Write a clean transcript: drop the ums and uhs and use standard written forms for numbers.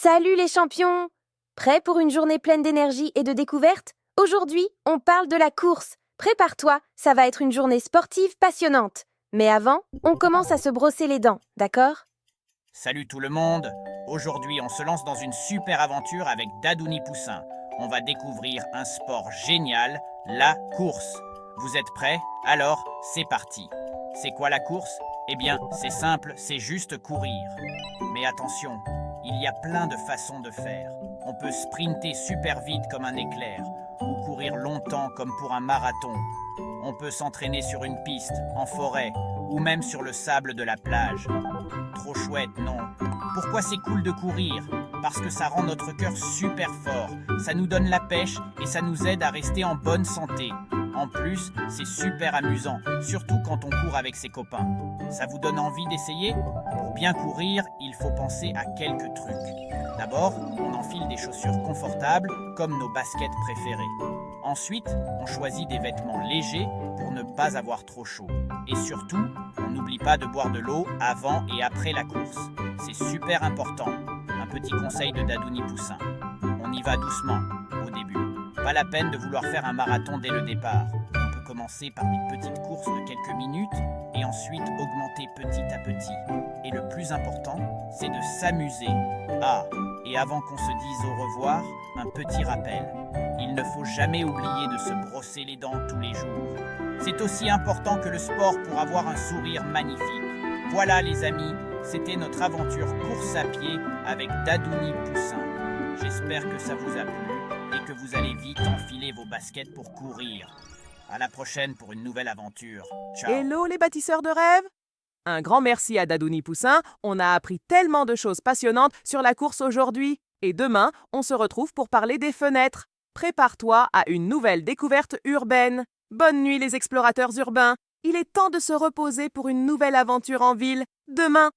Salut les champions! Prêts pour une journée pleine d'énergie et de découvertes? Aujourd'hui, on parle de la course. Prépare-toi, ça va être une journée sportive passionnante. Mais avant, on commence à se brosser les dents, d'accord? Salut tout le monde! Aujourd'hui, on se lance dans une super aventure avec Dadouni Poussin. On va découvrir un sport génial, la course. Vous êtes prêts? Alors, c'est parti! C'est quoi la course? Eh bien, c'est simple, c'est juste courir. Mais attention, il y a plein de façons de faire. On peut sprinter super vite comme un éclair, ou courir longtemps comme pour un marathon. On peut s'entraîner sur une piste, en forêt, ou même sur le sable de la plage. Trop chouette, non? Pourquoi c'est cool de courir? Parce que ça rend notre cœur super fort, ça nous donne la pêche et ça nous aide à rester en bonne santé. En plus, c'est super amusant, surtout quand on court avec ses copains. Ça vous donne envie d'essayer? Pour bien courir, il faut penser à quelques trucs. D'abord, on enfile des chaussures confortables, comme nos baskets préférées. Ensuite, on choisit des vêtements légers pour ne pas avoir trop chaud. Et surtout, on n'oublie pas de boire de l'eau avant et après la course. C'est super important. Un petit conseil de Dadouni Poussin. On y va doucement, au début. Pas la peine de vouloir faire un marathon dès le départ. On peut commencer par des petites courses de quelques minutes et ensuite augmenter petit à petit. Et le plus important, c'est de s'amuser. Ah, et avant qu'on se dise au revoir, un petit rappel. Il ne faut jamais oublier de se brosser les dents tous les jours. C'est aussi important que le sport pour avoir un sourire magnifique. Voilà les amis, c'était notre aventure course à pied avec Dadouni Poussin. J'espère que ça vous a plu et que vous allez vite enfiler vos baskets pour courir. À la prochaine pour une nouvelle aventure. Ciao. Hello les bâtisseurs de rêves! Un grand merci à Dadouni Poussin, on a appris tellement de choses passionnantes sur la course aujourd'hui. Et demain, on se retrouve pour parler des fenêtres. Prépare-toi à une nouvelle découverte urbaine. Bonne nuit les explorateurs urbains. Il est temps de se reposer pour une nouvelle aventure en ville, demain.